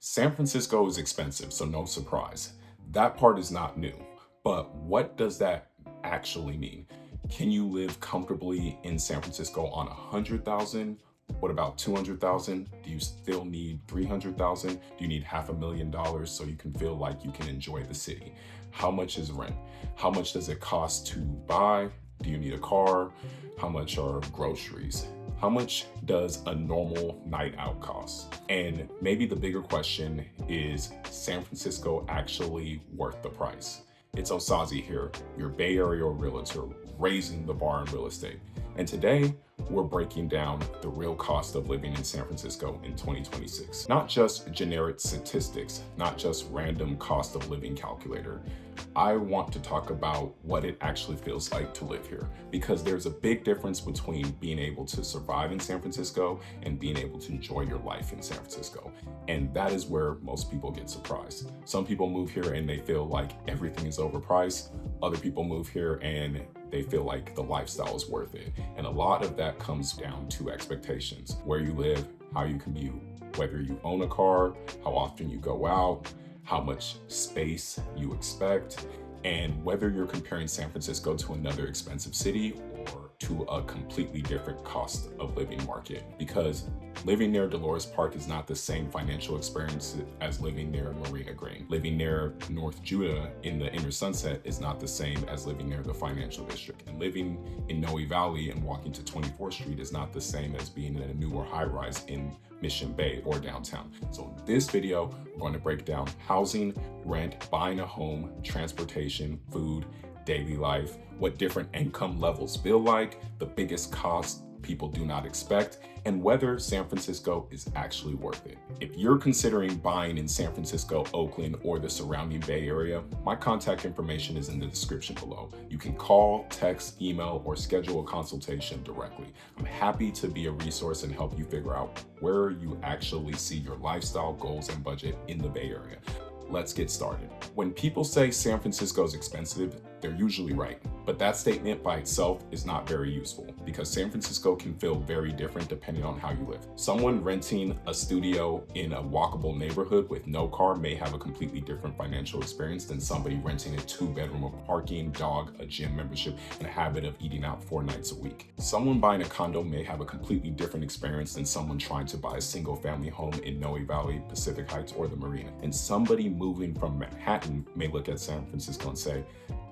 San Francisco is expensive, so no surprise. That part is not new. But what does that actually mean? Can you live comfortably in San Francisco on 100,000? What about 200,000? Do you still need 300,000? Do you need $500,000 so you can feel like you can enjoy the city? How much is rent? How much does it cost to buy? Do you need a car? How much are groceries? How much does a normal night out cost? And maybe the bigger question is San Francisco actually worth the price? It's Osazee here, your Bay Area realtor, raising the bar in real estate. And today, we're breaking down the real cost of living in San Francisco in 2026. Not just generic statistics, not just random cost of living calculator. I want to talk about what it actually feels like to live here, because there's a big difference between being able to survive in San Francisco and being able to enjoy your life in San Francisco. And that is where most people get surprised. Some people move here and they feel like everything is overpriced. Other people move here and they feel like the lifestyle is worth it. And a lot of that comes down to expectations: where you live, how you commute, whether you own a car, how often you go out, how much space you expect, and whether you're comparing San Francisco to another expensive city or to a completely different cost of living market. Because living near Dolores Park is not the same financial experience as living near Marina Green. Living near North Judah in the Inner Sunset is not the same as living near the financial district. And living in Noe Valley and walking to 24th Street is not the same as being in a newer high-rise in Mission Bay or downtown. So in this video, we're going to break down housing, rent, buying a home, transportation, food, daily life, what different income levels feel like, the biggest costs people do not expect, and whether San Francisco is actually worth it. If you're considering buying in San Francisco, Oakland, or the surrounding Bay Area, my contact information is in the description below. You can call, text, email, or schedule a consultation directly. I'm happy to be a resource and help you figure out where you actually see your lifestyle goals and budget in the Bay Area. Let's get started. When people say San Francisco is expensive, they're usually right. But that statement by itself is not very useful, because San Francisco can feel very different depending on how you live. Someone renting a studio in a walkable neighborhood with no car may have a completely different financial experience than somebody renting a 2-bedroom with parking, dog, a gym membership, and a habit of eating out 4 nights a week. Someone buying a condo may have a completely different experience than someone trying to buy a single family home in Noe Valley, Pacific Heights, or the Marina. And somebody moving from Manhattan may look at San Francisco and say,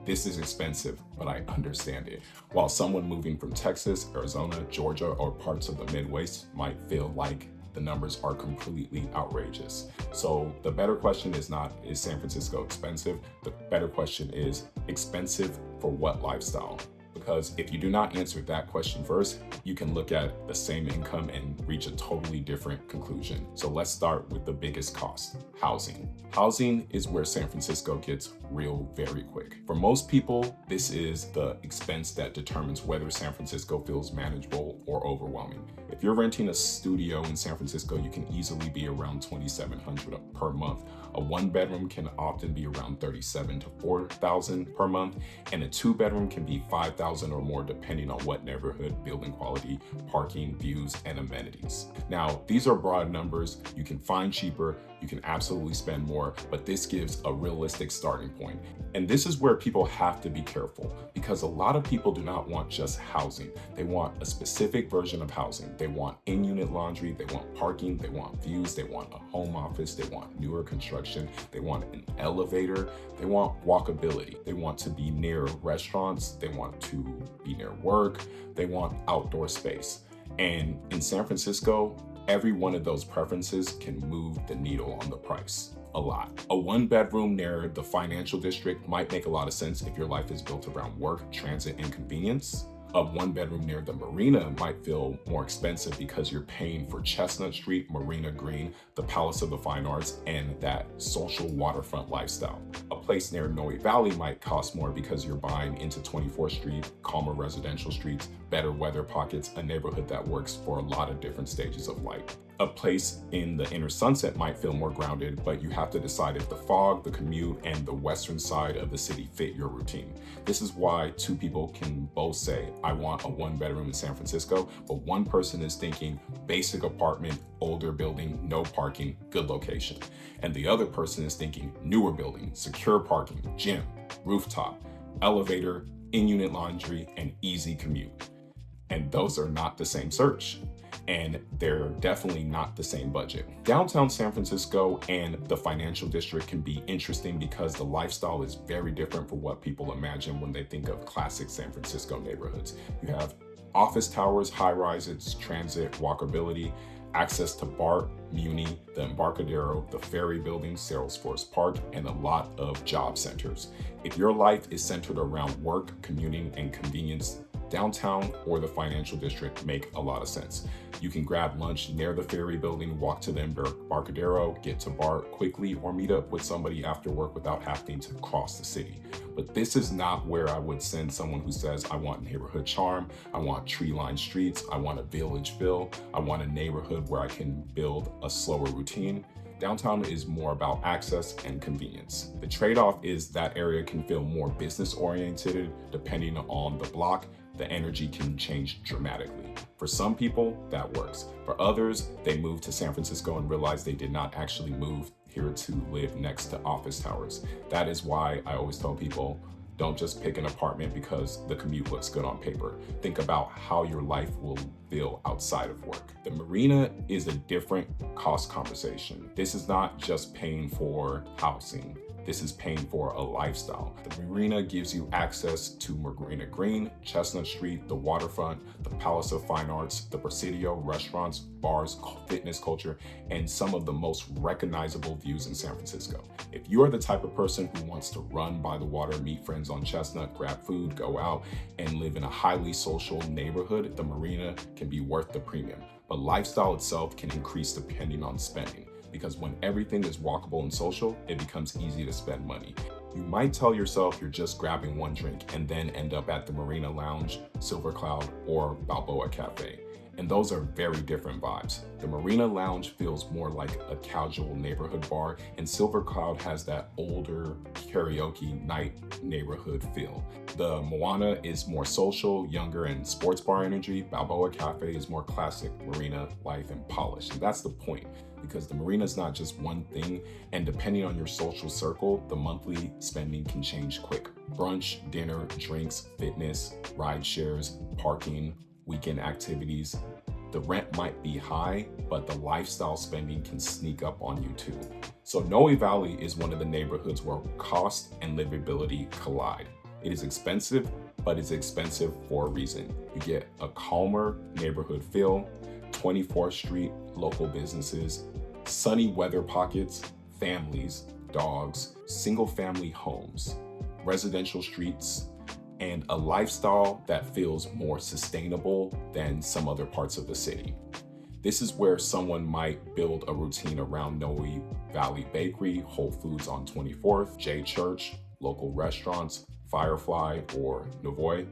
this is expensive, but I understand it. While someone moving from Texas, Arizona, Georgia, or parts of the Midwest might feel like the numbers are completely outrageous. So the better question is not, is San Francisco expensive? The better question is, expensive for what lifestyle? Because if you do not answer that question first, you can look at the same income and reach a totally different conclusion. So let's start with the biggest cost: housing. Housing is where San Francisco gets real very quick. For most people, this is the expense that determines whether San Francisco feels manageable or overwhelming. If you're renting a studio in San Francisco, you can easily be around $2,700 per month. A 1-bedroom can often be around $37,000 to $4,000 per month, and a 2-bedroom can be $5,000 or more depending on what neighborhood, building quality, parking, views, and amenities. Now, these are broad numbers. You can find cheaper, you can absolutely spend more, but this gives a realistic starting point. And this is where people have to be careful, because a lot of people do not want just housing. They want a specific version of housing. They want in-unit laundry, they want parking, they want views, they want a home office, they want newer construction, they want an elevator, they want walkability, they want to be near restaurants, they want to be near work, they want outdoor space. And in San Francisco, every one of those preferences can move the needle on the price a lot. A 1-bedroom near the financial district might make a lot of sense if your life is built around work, transit, and convenience. A 1-bedroom near the Marina might feel more expensive because you're paying for Chestnut Street, Marina Green, the Palace of the Fine Arts, and that social waterfront lifestyle. A place near Noe Valley might cost more because you're buying into 24th Street, calmer residential streets, better weather pockets, a neighborhood that works for a lot of different stages of life. A place in the inner sunset might feel more grounded, but you have to decide if the fog, the commute, and the western side of the city fit your routine. This is why two people can both say, I want a 1-bedroom in San Francisco, but one person is thinking basic apartment, older building, no parking, good location. And the other person is thinking newer building, secure parking, gym, rooftop, elevator, in-unit laundry, and easy commute. And those are not the same search. And they're definitely not the same budget. Downtown San Francisco and the financial district can be interesting because the lifestyle is very different from what people imagine when they think of classic San Francisco neighborhoods. You have office towers, high rises, transit, walkability, access to BART, Muni, the Embarcadero, the Ferry Building, Salesforce Park, and a lot of job centers. If your life is centered around work, commuting, and convenience, downtown or the financial district make a lot of sense. You can grab lunch near the Ferry Building, walk to the Embarcadero, get to BART quickly, or meet up with somebody after work without having to cross the city. But this is not where I would send someone who says, I want neighborhood charm, I want tree-lined streets, I want a village feel, I want a neighborhood where I can build a slower routine. Downtown is more about access and convenience. The trade-off is that area can feel more business-oriented depending on the block. The energy can change dramatically. For some people, that works. For others, they moved to San Francisco and realized they did not actually move here to live next to office towers. That is why I always tell people, don't just pick an apartment because the commute looks good on paper. Think about how your life will feel outside of work. The marina is a different cost conversation. This is not just paying for housing. This is paying for a lifestyle. The marina gives you access to Marina Green, Chestnut Street, the waterfront, the Palace of Fine Arts, the Presidio, restaurants, bars, fitness culture, and some of the most recognizable views in San Francisco. If you are the type of person who wants to run by the water, meet friends on Chestnut, grab food, go out, and live in a highly social neighborhood, the marina can be worth the premium. But lifestyle itself can increase depending on spending. Because when everything is walkable and social, it becomes easy to spend money. You might tell yourself you're just grabbing one drink and then end up at the Marina Lounge, Silver Cloud, or Balboa Cafe. And those are very different vibes. The Marina Lounge feels more like a casual neighborhood bar, and Silver Cloud has that older karaoke night neighborhood feel. The Moana is more social, younger, and sports bar energy. Balboa Cafe is more classic marina life and polish. And that's the point, because the marina is not just one thing, and depending on your social circle, the monthly spending can change quick. Brunch, dinner, drinks, fitness, ride shares, parking, weekend activities. The rent might be high, but the lifestyle spending can sneak up on you too. So Noe Valley is one of the neighborhoods where cost and livability collide. It is expensive, but it's expensive for a reason. You get a calmer neighborhood feel, 24th Street, local businesses, sunny weather pockets, families, dogs, single family homes, residential streets, and a lifestyle that feels more sustainable than some other parts of the city. This is where someone might build a routine around Noe Valley Bakery, Whole Foods on 24th, J Church, local restaurants, Firefly or Novoy,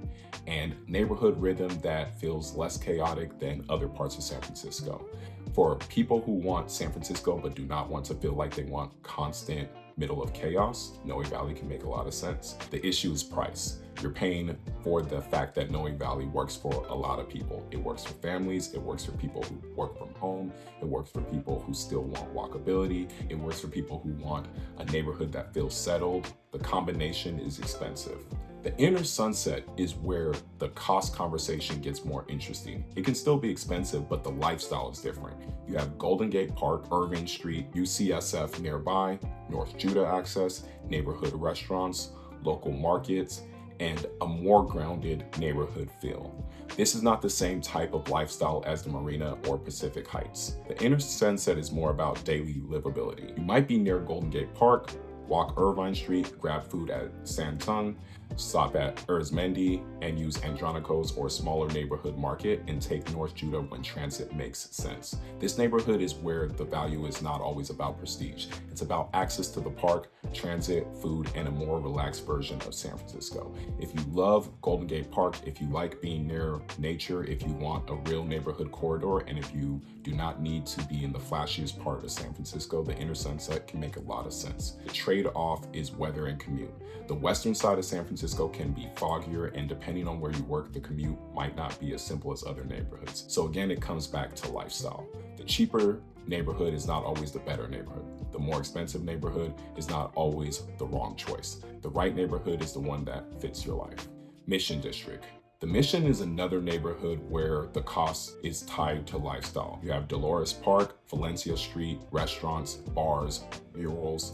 and neighborhood rhythm that feels less chaotic than other parts of San Francisco. For people who want San Francisco but do not want to feel like they want constant middle of chaos, Noe Valley can make a lot of sense. The issue is price. You're paying for the fact that Noe Valley works for a lot of people. It works for families, it works for people who work from home, it works for people who still want walkability, it works for people who want a neighborhood that feels settled. The combination is expensive. The inner sunset is where the cost conversation gets more interesting. It can still be expensive, but the lifestyle is different. You have Golden Gate Park, Irving Street, UCSF nearby, North Judah access, neighborhood restaurants, local markets, and a more grounded neighborhood feel. This is not the same type of lifestyle as the Marina or Pacific Heights. The inner sunset is more about daily livability. You might be near Golden Gate Park, walk Irvine Street, grab food at Santung, Stop at Erzmendi and use Andronikos or smaller neighborhood market, and take North Judah when transit makes sense. This neighborhood is where the value is not always about prestige. It's about access to the park, transit, food, and a more relaxed version of San Francisco. If you love Golden Gate Park, if you like being near nature, if you want a real neighborhood corridor, and if you do not need to be in the flashiest part of San Francisco, the Inner Sunset can make a lot of sense. The trade-off is weather and commute. The western side of San Francisco can be foggier, and depending on where you work, the commute might not be as simple as other neighborhoods. So again, it comes back to lifestyle. The cheaper neighborhood is not always the better neighborhood. The more expensive neighborhood is not always the wrong choice. The right neighborhood is the one that fits your life. Mission District. The Mission is another neighborhood where the cost is tied to lifestyle. You have Dolores Park, Valencia Street, restaurants, bars, murals,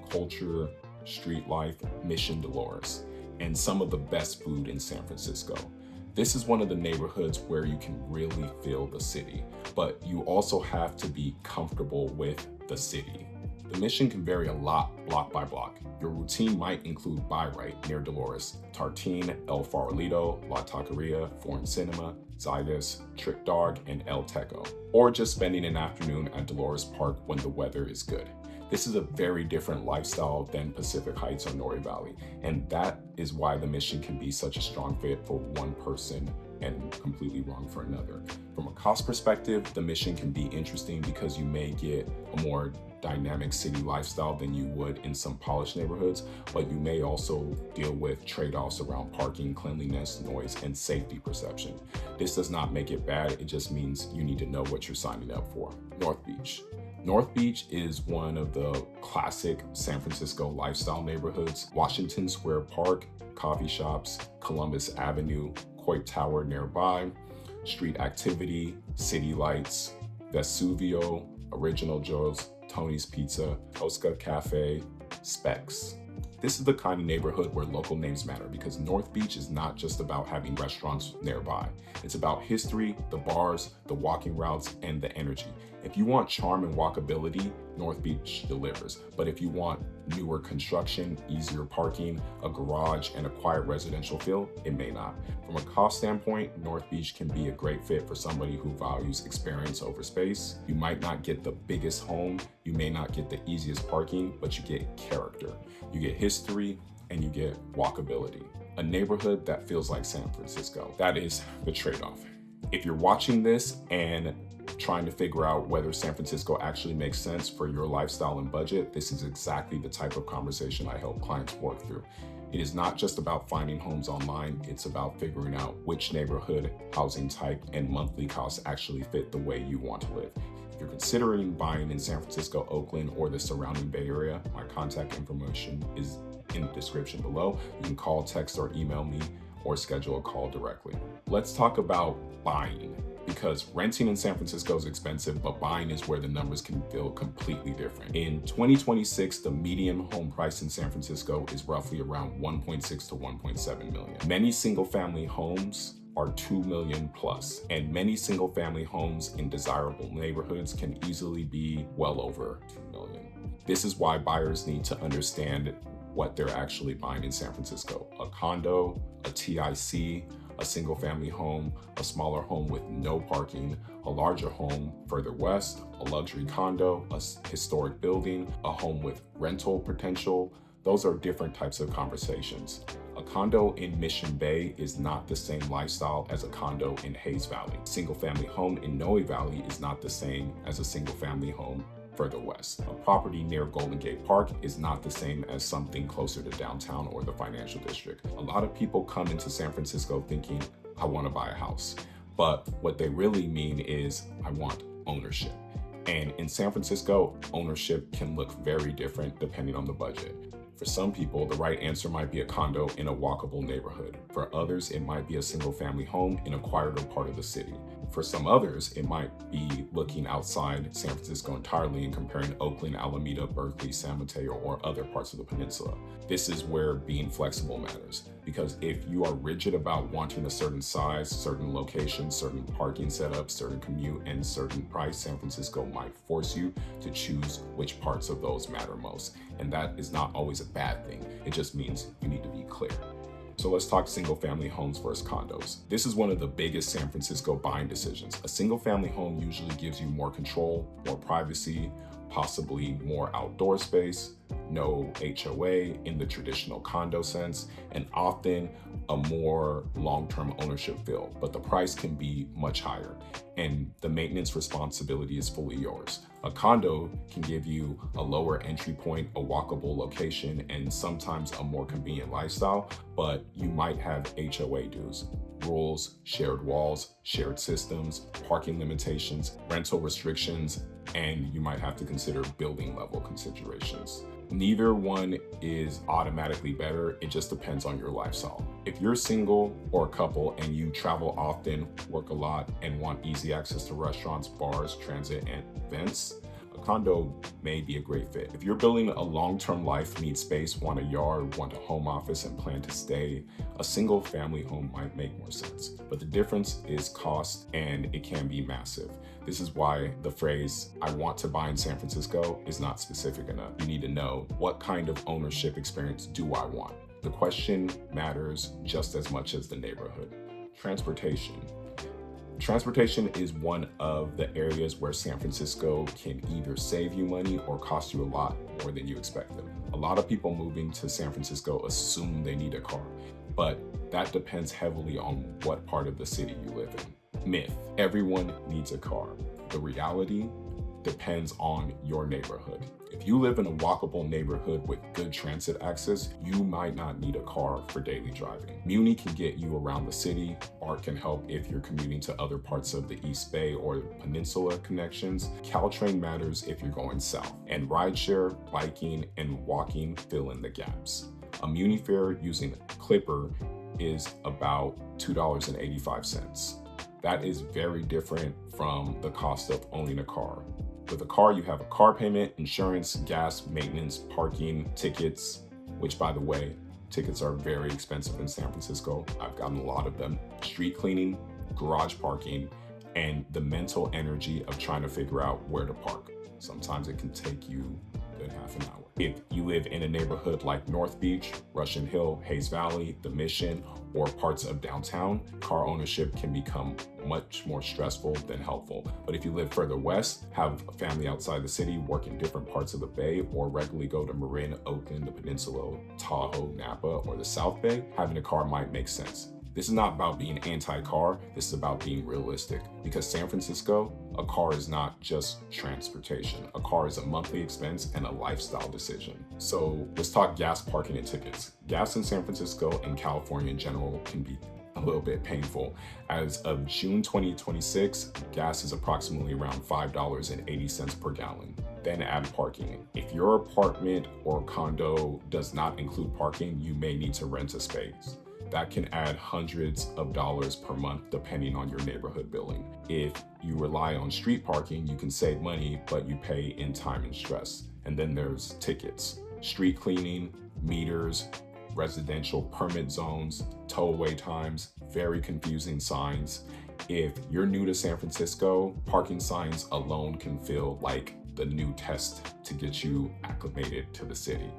culture, street life, Mission Dolores, and some of the best food in San Francisco. This is one of the neighborhoods where you can really feel the city, but you also have to be comfortable with the city. The Mission can vary a lot block by block. Your routine might include Buy Right near Dolores, Tartine, El Farolito, La Taqueria, Foreign Cinema, Zydus, Trick Dog, and El Teco, or just spending an afternoon at Dolores Park when the weather is good. This is a very different lifestyle than Pacific Heights or Nori Valley, and that is why the Mission can be such a strong fit for one person and completely wrong for another. From a cost perspective, the Mission can be interesting because you may get a more dynamic city lifestyle than you would in some polished neighborhoods, but you may also deal with trade-offs around parking, cleanliness, noise, and safety perception. This does not make it bad, it just means you need to know what you're signing up for. North Beach. North Beach is one of the classic San Francisco lifestyle neighborhoods. Washington Square Park, coffee shops, Columbus Avenue, Coit Tower nearby, street activity, city lights, Vesuvio, Original Joe's, Tony's Pizza, Tosca Cafe, Specs. This is the kind of neighborhood where local names matter, because North Beach is not just about having restaurants nearby. It's about history, the bars, the walking routes, and the energy. If you want charm and walkability, North Beach delivers. But if you want newer construction, easier parking, a garage, and a quiet residential feel, it may not. From a cost standpoint, North Beach can be a great fit for somebody who values experience over space. You might not get the biggest home, you may not get the easiest parking, but you get character. You get history, and you get walkability. A neighborhood that feels like San Francisco. That is the trade-off. If you're watching this and trying to figure out whether San Francisco actually makes sense for your lifestyle and budget, this is exactly the type of conversation I help clients work through. It is not just about finding homes online, it's about figuring out which neighborhood, housing type, and monthly costs actually fit the way you want to live. If you're considering buying in San Francisco, Oakland, or the surrounding Bay Area, my contact information is in the description below. You can call, text, or email me, or schedule a call directly. Let's talk about buying, because renting in San Francisco is expensive, but buying is where the numbers can feel completely different. In 2026, the median home price in San Francisco is roughly around 1.6 to 1.7 million. Many single-family homes are 2 million plus, and many single-family homes in desirable neighborhoods can easily be well over 2 million. This is why buyers need to understand what they're actually buying in San Francisco. A condo, a TIC, a single family home, a smaller home with no parking, a larger home further west, a luxury condo, a historic building, a home with rental potential. Those are different types of conversations. A condo in Mission Bay is not the same lifestyle as a condo in Hayes Valley. Single family home in Noe Valley is not the same as a single family home further west. A property near Golden Gate Park is not the same as something closer to downtown or the financial district. A lot of people come into San Francisco thinking, I want to buy a house. But what they really mean is, I want ownership. And in San Francisco, ownership can look very different depending on the budget. For some people, the right answer might be a condo in a walkable neighborhood. For others, it might be a single family home in a quieter part of the city. For some others, it might be looking outside San Francisco entirely and comparing Oakland, Alameda, Berkeley, San Mateo, or other parts of the peninsula. This is where being flexible matters, because if you are rigid about wanting a certain size, certain location, certain parking setup, certain commute, and certain price, San Francisco might force you to choose which parts of those matter most. And that is not always a bad thing. It just means you need to be clear. So let's talk single family homes versus condos. This is one of the biggest San Francisco buying decisions. A single family home usually gives you more control, more privacy, possibly more outdoor space, no HOA in the traditional condo sense, and often a more long-term ownership feel, but the price can be much higher and the maintenance responsibility is fully yours. A condo can give you a lower entry point, a walkable location, and sometimes a more convenient lifestyle, but you might have HOA dues, rules, shared walls, shared systems, parking limitations, rental restrictions, and you might have to consider building level considerations. Neither one is automatically better, it just depends on your lifestyle. If you're single or a couple and you travel often, work a lot, and want easy access to restaurants, bars, transit, and events, a condo may be a great fit. If you're building a long-term life, need space, want a yard, want a home office, and plan to stay, a single family home might make more sense. But the difference is cost, and it can be massive. This is why the phrase, "I want to buy in San Francisco," is not specific enough. You need to know, what kind of ownership experience do I want? The question matters just as much as the neighborhood. Transportation. Transportation is one of the areas where San Francisco can either save you money or cost you a lot more than you expected. A lot of people moving to San Francisco assume they need a car, but that depends heavily on what part of the city you live in. Myth: everyone needs a car. The reality depends on your neighborhood. If you live in a walkable neighborhood with good transit access, you might not need a car for daily driving. Muni can get you around the city. BART can help if you're commuting to other parts of the East Bay or Peninsula connections. Caltrain matters if you're going south. And rideshare, biking, and walking fill in the gaps. A Muni fare using Clipper is about $2.85. That is very different from the cost of owning a car. With a car, you have a car payment, insurance, gas, maintenance, parking, tickets, which, by the way, tickets are very expensive in San Francisco. I've gotten a lot of them. Street cleaning, garage parking, and the mental energy of trying to figure out where to park. Sometimes it can take you a good half an hour. If you live in a neighborhood like North Beach, Russian Hill, Hayes Valley, the Mission, or parts of downtown, car ownership can become much more stressful than helpful. But if you live further west, have a family outside the city, work in different parts of the Bay, or regularly go to Marin, Oakland, the Peninsula, Tahoe, Napa, or the South Bay, having a car might make sense. This is not about being anti-car, this is about being realistic. Because San Francisco, a car is not just transportation. A car is a monthly expense and a lifestyle decision. So let's talk gas, parking, and tickets. Gas in San Francisco and California in general can be a little bit painful. As of June 2026, gas is approximately around $5.80 per gallon. Then add parking. If your apartment or condo does not include parking, you may need to rent a space. That can add hundreds of dollars per month depending on your neighborhood billing. If you rely on street parking, you can save money, but you pay in time and stress. And then there's tickets, street cleaning, meters, residential permit zones, tow-away times, very confusing signs. If you're new to San Francisco, parking signs alone can feel like the new test to get you acclimated to the city.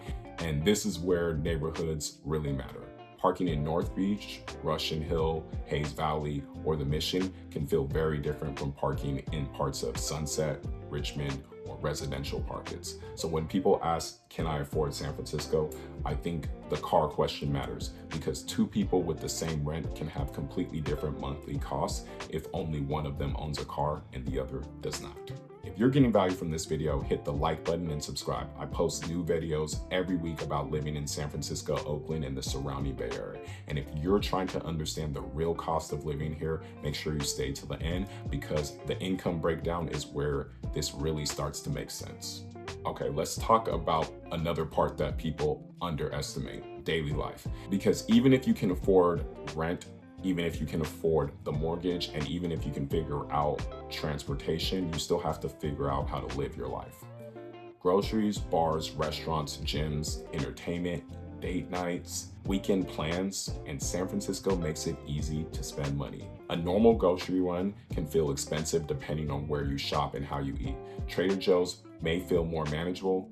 And this is where neighborhoods really matter. Parking in North Beach, Russian Hill, Hayes Valley, or the Mission can feel very different from parking in parts of Sunset, Richmond, or residential pockets. So when people ask, can I afford San Francisco? I think the car question matters because two people with the same rent can have completely different monthly costs if only one of them owns a car and the other does not. If you're getting value from this video, hit the like button and subscribe. I post new videos every week about living in San Francisco, Oakland, and the surrounding Bay Area. And if you're trying to understand the real cost of living here, make sure you stay to the end because the income breakdown is where this really starts to make sense. Okay, let's talk about another part that people underestimate, daily life. Because even if you can afford rent, even if you can afford the mortgage, and even if you can figure out transportation, you still have to figure out how to live your life. Groceries, bars, restaurants, gyms, entertainment, date nights, weekend plans, and San Francisco makes it easy to spend money. A normal grocery run can feel expensive depending on where you shop and how you eat. Trader Joe's may feel more manageable,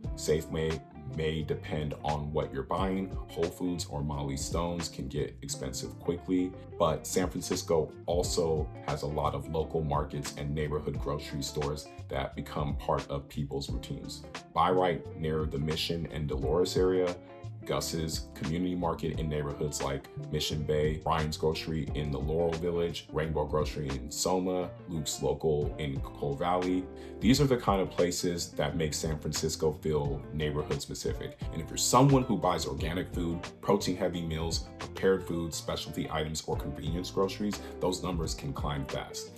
may depend on what you're buying. Whole Foods or Molly Stone's can get expensive quickly, but San Francisco also has a lot of local markets and neighborhood grocery stores that become part of people's routines. Buy Right near the Mission and Dolores area, Gus's Community Market in neighborhoods like Mission Bay, Ryan's Grocery in the Laurel Village, Rainbow Grocery in Soma, Luke's Local in Coal Valley. These are the kind of places that make San Francisco feel neighborhood specific. And if you're someone who buys organic food, protein-heavy meals, prepared foods, specialty items, or convenience groceries, those numbers can climb fast.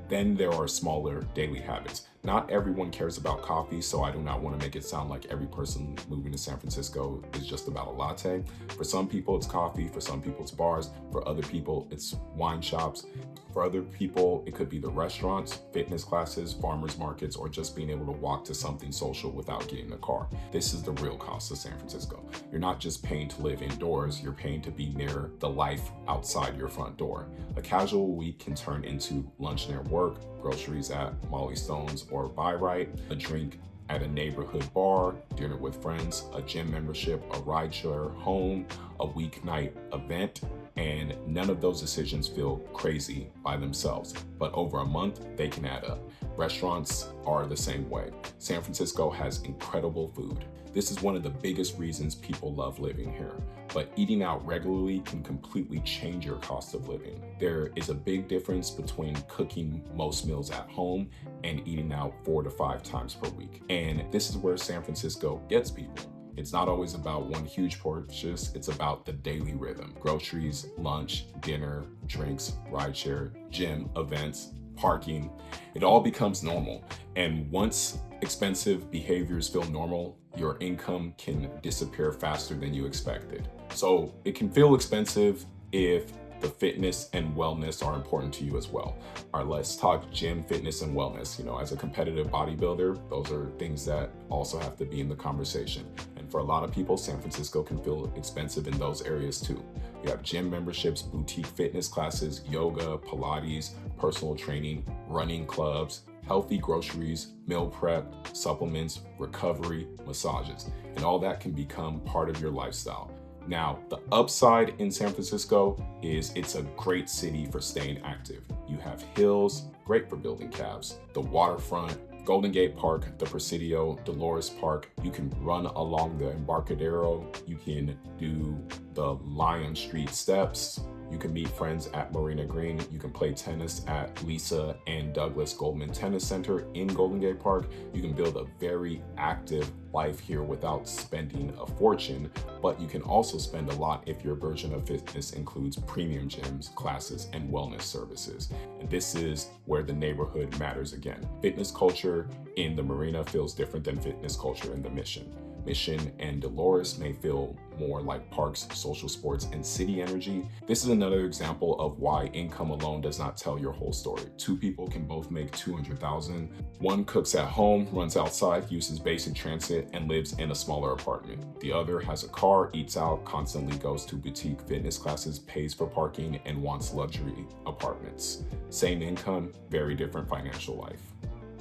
Then there are smaller daily habits. Not everyone cares about coffee, so I do not want to make it sound like every person moving to San Francisco is just about a latte. For some people, it's coffee. For some people, it's bars. For other people, it's wine shops. For other people, it could be the restaurants, fitness classes, farmers markets, or just being able to walk to something social without getting a car. This is the real cost of San Francisco. You're not just paying to live indoors, you're paying to be near the life outside your front door. A casual week can turn into lunch near work, groceries at Molly Stone's or Buy Right, a drink at a neighborhood bar, dinner with friends, a gym membership, a rideshare home, a weeknight event, and none of those decisions feel crazy by themselves. But over a month, they can add up. Restaurants are the same way. San Francisco has incredible food. This is one of the biggest reasons people love living here. But eating out regularly can completely change your cost of living. There is a big difference between cooking most meals at home and eating out 4 to 5 times per week. And this is where San Francisco gets people. It's not always about one huge purchase, it's about the daily rhythm. Groceries, lunch, dinner, drinks, rideshare, gym, events, parking. It all becomes normal. And once expensive behaviors feel normal, your income can disappear faster than you expected. So it can feel expensive if the fitness and wellness are important to you as well. All right, let's talk gym, fitness, and wellness. As a competitive bodybuilder, those are things that also have to be in the conversation. And for a lot of people, San Francisco can feel expensive in those areas too. You have gym memberships, boutique fitness classes, yoga, Pilates, personal training, running clubs, healthy groceries, meal prep, supplements, recovery, massages, and all that can become part of your lifestyle. Now, the upside in San Francisco is it's a great city for staying active. You have hills, great for building cabs, the waterfront, Golden Gate Park, the Presidio, Dolores Park. You can run along the Embarcadero. You can do the Lion Street steps. You can meet friends at Marina Green. You can play tennis at Lisa and Douglas Goldman Tennis Center in Golden Gate Park. You can build a very active life here without spending a fortune, but you can also spend a lot if your version of fitness includes premium gyms, classes, and wellness services. And this is where the neighborhood matters again. Fitness culture in the Marina feels different than fitness culture in the Mission. Mission and Dolores may feel more like parks, social sports, and city energy. This is another example of why income alone does not tell your whole story. 2 people can both make $200,000. One cooks at home, runs outside, uses basic transit, and lives in a smaller apartment. The other has a car, eats out, constantly goes to boutique fitness classes, pays for parking, and wants luxury apartments. Same income, very different financial life.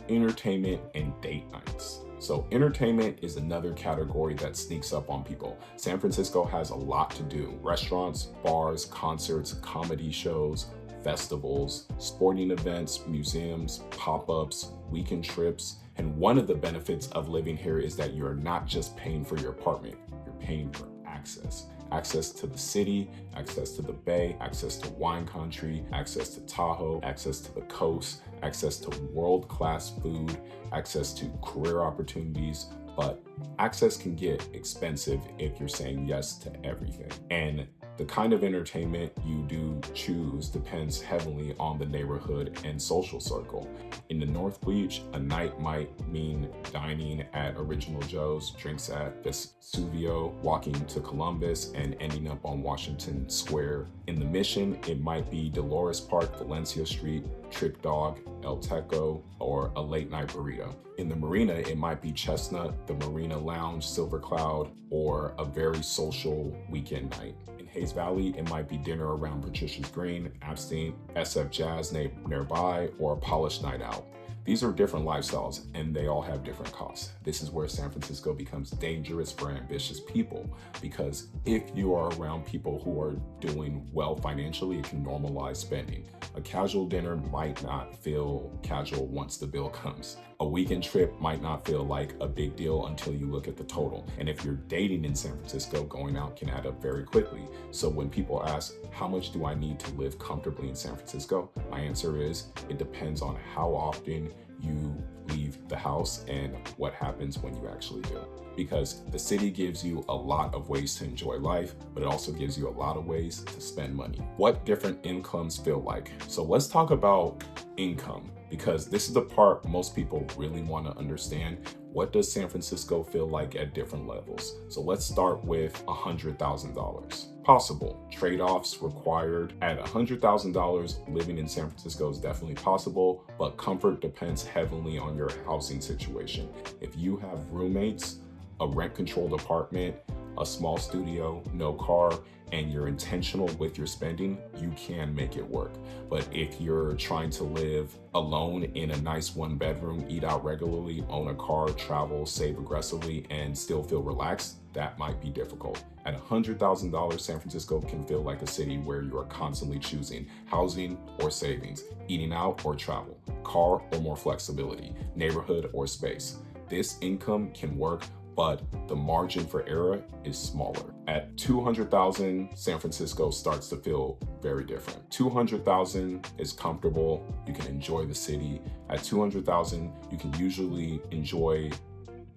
Entertainment and date nights. So entertainment is another category that sneaks up on people. San Francisco has a lot to do. Restaurants, bars, concerts, comedy shows, festivals, sporting events, museums, pop-ups, weekend trips. And one of the benefits of living here is that you're not just paying for your apartment, you're paying for access. Access to the city, access to the Bay, access to wine country, access to Tahoe, access to the coast, access to world-class food, access to career opportunities, but access can get expensive if you're saying yes to everything. And the kind of entertainment you do choose depends heavily on the neighborhood and social circle. In the North Beach, a night might mean dining at Original Joe's, drinks at Vesuvio, walking to Columbus, and ending up on Washington Square. In the Mission, it might be Dolores Park, Valencia Street, Trick Dog, El Teco, or a late night burrito. In the Marina, it might be Chestnut, the Marina Lounge, Silver Cloud, or a very social weekend night. In Hayes Valley, it might be dinner around Patricia's Green, Abstain, SF Jazz nearby, or a polished night out. These are different lifestyles and they all have different costs. This is where San Francisco becomes dangerous for ambitious people, because if you are around people who are doing well financially, it can normalize spending. A casual dinner might not feel casual once the bill comes. A weekend trip might not feel like a big deal until you look at the total. And if you're dating in San Francisco, going out can add up very quickly. So when people ask, how much do I need to live comfortably in San Francisco? My answer is, it depends on how often you leave the house and what happens when you actually do. Because the city gives you a lot of ways to enjoy life, but it also gives you a lot of ways to spend money. What different incomes feel like? So let's talk about income, because this is the part most people really want to understand. What does San Francisco feel like at different levels? So let's start with $100,000. Possible. Trade-offs required. At $100,000, living in San Francisco is definitely possible, but comfort depends heavily on your housing situation. If you have roommates, a rent-controlled apartment, a small studio, no car, and you're intentional with your spending, you can make it work. But if you're trying to live alone in a nice one bedroom, eat out regularly, own a car, travel, save aggressively, and still feel relaxed, that might be difficult. At $100,000, San Francisco can feel like a city where you are constantly choosing housing or savings, eating out or travel, car or more flexibility, neighborhood or space. This income can work, but the margin for error is smaller. At $200,000, San Francisco starts to feel very different. $200,000 is comfortable. You can enjoy the city. At $200,000, you can usually enjoy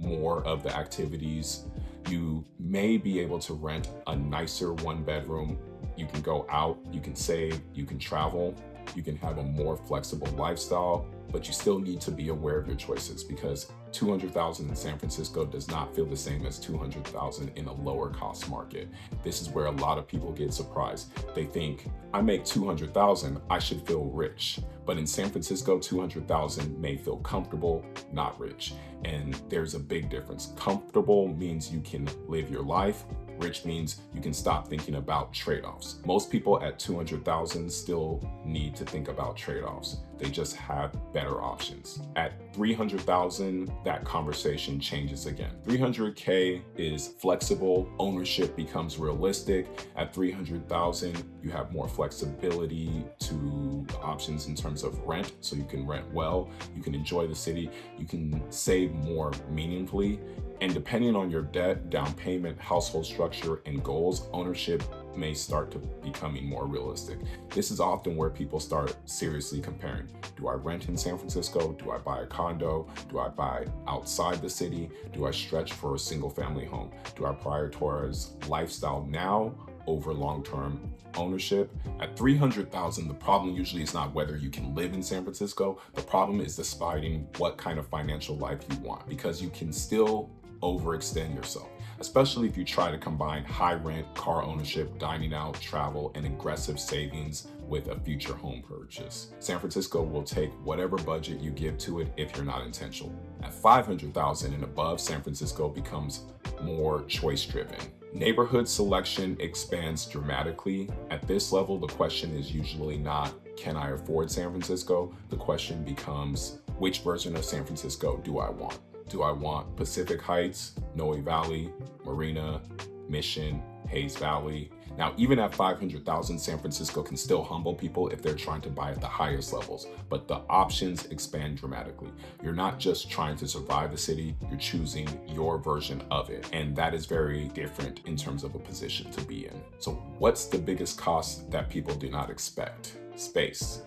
more of the activities. You may be able to rent a nicer one bedroom. You can go out, you can save, you can travel, you can have a more flexible lifestyle, but you still need to be aware of your choices, because $200,000 in San Francisco does not feel the same as $200,000 in a lower cost market. This is where a lot of people get surprised. They think, I make $200,000, I should feel rich. But in San Francisco, $200,000 may feel comfortable, not rich. And there's a big difference. Comfortable means you can live your life. Rich means you can stop thinking about trade-offs. Most people at $200,000 still need to think about trade-offs. They just have better options. At $300,000, that conversation changes again. $300K is flexible, ownership becomes realistic. At $300,000, you have more flexibility to options in terms of rent, so you can rent well, you can enjoy the city, you can save more meaningfully. And depending on your debt, down payment, household structure, and goals, ownership may start to becoming more realistic. This is often where people start seriously comparing. Do I rent in San Francisco? Do I buy a condo? Do I buy outside the city? Do I stretch for a single family home? Do I prioritize lifestyle now over long-term ownership? At $300,000, the problem usually is not whether you can live in San Francisco. The problem is deciding what kind of financial life you want, because you can still overextend yourself, especially if you try to combine high rent, car ownership, dining out, travel, and aggressive savings with a future home purchase. San Francisco will take whatever budget you give to it if you're not intentional. At $500,000 and above, San Francisco becomes more choice-driven. Neighborhood selection expands dramatically. At this level, the question is usually not, can I afford San Francisco? The question becomes, which version of San Francisco do I want? Do I want Pacific Heights, Noe Valley, Marina, Mission, Hayes Valley? Now, even at $500,000, San Francisco can still humble people if they're trying to buy at the highest levels, but the options expand dramatically. You're not just trying to survive the city, you're choosing your version of it. And that is very different in terms of a position to be in. So what's the biggest cost that people do not expect? Space.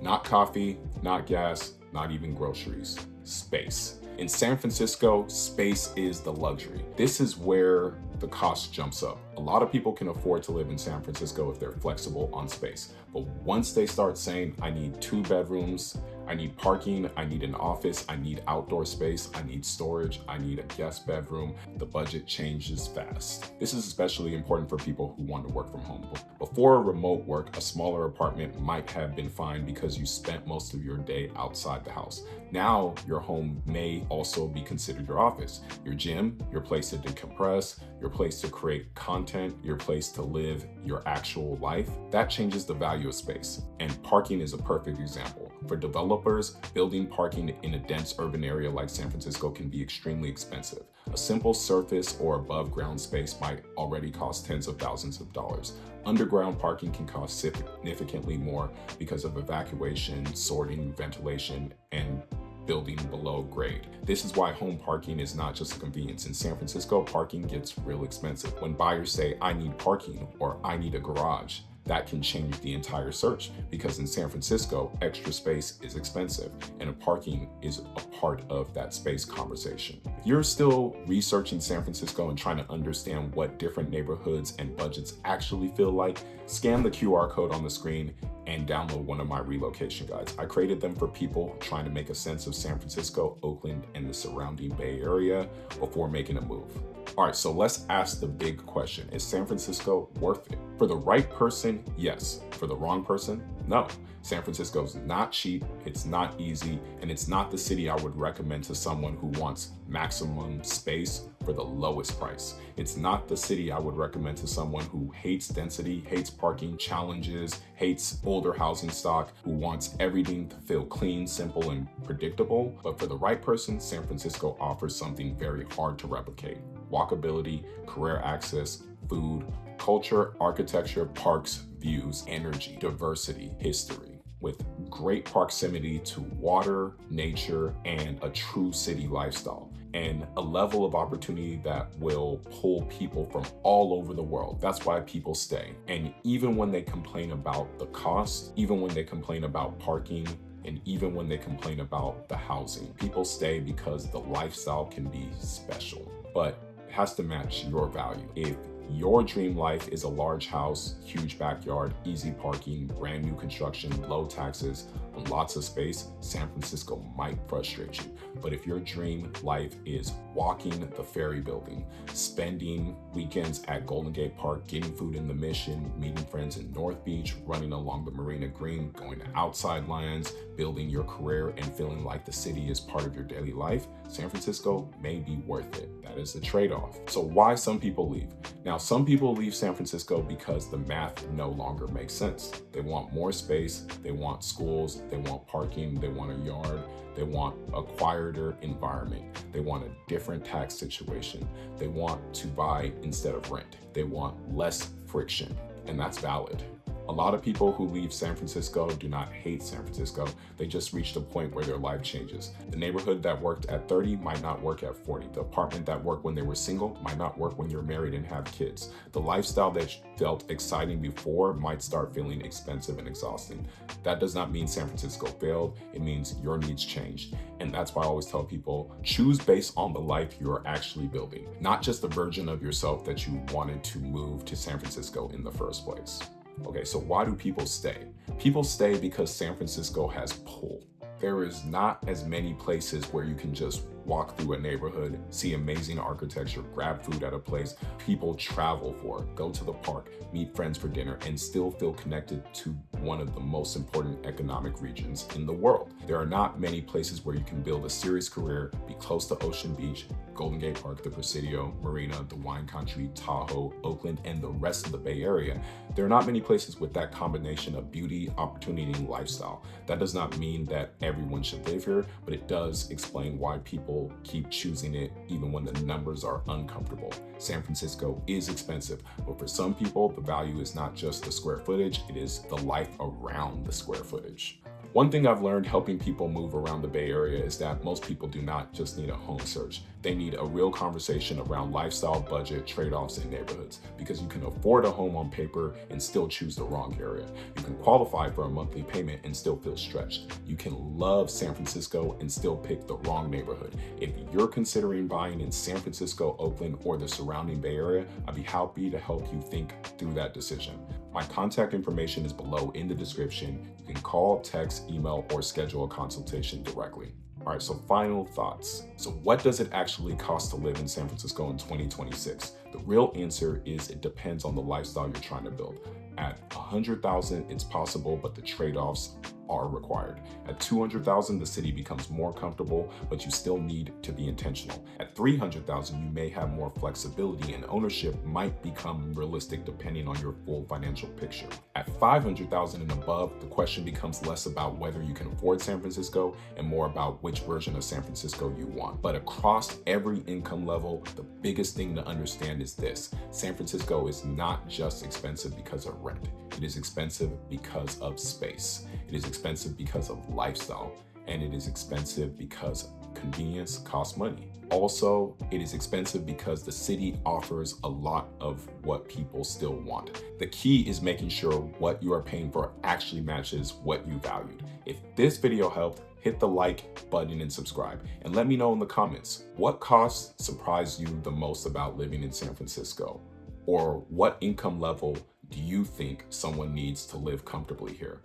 Not coffee, not gas, not even groceries. Space. In San Francisco, space is the luxury. This is where the cost jumps up. A lot of people can afford to live in San Francisco if they're flexible on space. But once they start saying, I need 2 bedrooms, I need parking, I need an office, I need outdoor space, I need storage, I need a guest bedroom, the budget changes fast. This is especially important for people who want to work from home. Before remote work, a smaller apartment might have been fine because you spent most of your day outside the house. Now, your home may also be considered your office, your gym, your place to decompress, your place to create content, your place to live your actual life. That changes the value of space. And parking is a perfect example. For developers, building parking in a dense urban area like San Francisco can be extremely expensive. A simple surface or above ground space might already cost tens of thousands of dollars. Underground parking can cost significantly more because of evacuation, sorting, ventilation, and building below grade. This is why home parking is not just a convenience. In San Francisco, parking gets real expensive. When buyers say, I need parking or I need a garage, that can change the entire search, because in San Francisco, extra space is expensive and parking is a part of that space conversation. If you're still researching San Francisco and trying to understand what different neighborhoods and budgets actually feel like, scan the QR code on the screen and download one of my relocation guides. I created them for people trying to make a sense of San Francisco, Oakland, and the surrounding Bay Area before making a move. All right, so let's ask the big question. Is San Francisco worth it? For the right person, yes. For the wrong person, no. San Francisco is not cheap, it's not easy, and it's not the city I would recommend to someone who wants maximum space for the lowest price. It's not the city I would recommend to someone who hates density, hates parking challenges, hates older housing stock, who wants everything to feel clean, simple, and predictable. But for the right person, San Francisco offers something very hard to replicate: walkability, career access, food, culture, architecture, parks, views, energy, diversity, history, with great proximity to water, nature, and a true city lifestyle, and a level of opportunity that will pull people from all over the world. That's why people stay. And even when they complain about the cost, even when they complain about parking, and even when they complain about the housing, people stay because the lifestyle can be special. But it has to match your value. If your dream life is a large house, huge backyard, easy parking, brand new construction, low taxes, and lots of space, San Francisco might frustrate you. But if your dream life is walking the Ferry Building, spending weekends at Golden Gate Park, getting food in the Mission, meeting friends in North Beach, running along the Marina Green, going to outside lands, building your career, and feeling like the city is part of your daily life, San Francisco may be worth it. That is the trade-off. So why some people leave? Now, some people leave San Francisco because the math no longer makes sense. They want more space, they want schools, they want parking, they want a yard, they want a quieter environment, they want a different tax situation, they want to buy instead of rent, they want less friction, and that's valid. A lot of people who leave San Francisco do not hate San Francisco. They just reached a point where their life changes. The neighborhood that worked at 30 might not work at 40. The apartment that worked when they were single might not work when you're married and have kids. The lifestyle that felt exciting before might start feeling expensive and exhausting. That does not mean San Francisco failed. It means your needs changed. And that's why I always tell people, choose based on the life you're actually building, not just the version of yourself that you wanted to move to San Francisco in the first place. Okay, so why do people stay? People stay because San Francisco has pull. There is not as many places where you can just walk through a neighborhood, see amazing architecture, grab food at a place people travel for, go to the park, meet friends for dinner, and still feel connected to one of the most important economic regions in the world. There are not many places where you can build a serious career, be close to Ocean Beach, Golden Gate Park, the Presidio, Marina, the Wine Country, Tahoe, Oakland, and the rest of the Bay Area. There are not many places with that combination of beauty, opportunity, and lifestyle. That does not mean that everyone should live here, but it does explain why people keep choosing it even when the numbers are uncomfortable. San Francisco is expensive, but for some people, the value is not just the square footage, it is the life around the square footage. One thing I've learned helping people move around the Bay Area is that most people do not just need a home search. They need a real conversation around lifestyle, budget, trade-offs, and neighborhoods, because you can afford a home on paper and still choose the wrong area. You can qualify for a monthly payment and still feel stretched. You can love San Francisco and still pick the wrong neighborhood. If you're considering buying in San Francisco, Oakland, or the surrounding Bay Area, I'd be happy to help you think through that decision. My contact information is below in the description. You can call, text, email, or schedule a consultation directly. All right, so final thoughts. So what does it actually cost to live in San Francisco in 2026? The real answer is it depends on the lifestyle you're trying to build. At $100,000, it's possible, but the trade-offs are required. At 200,000, the city becomes more comfortable, but you still need to be intentional. At 300,000, you may have more flexibility and ownership might become realistic depending on your full financial picture. At 500,000 and above, the question becomes less about whether you can afford San Francisco and more about which version of San Francisco you want. But across every income level, the biggest thing to understand is this: San Francisco is not just expensive because of rent. It is expensive because of space. It is expensive because of lifestyle. And it is expensive because convenience costs money. Also, it is expensive because the city offers a lot of what people still want. The key is making sure what you are paying for actually matches what you valued. If this video helped, hit the like button and subscribe. And let me know in the comments, what costs surprised you the most about living in San Francisco? Or what income level do you think someone needs to live comfortably here?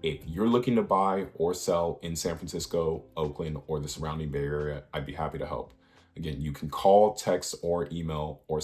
If you're looking to buy or sell in San Francisco, Oakland, or the surrounding Bay Area, I'd be happy to help. Again, you can call, text, or email, or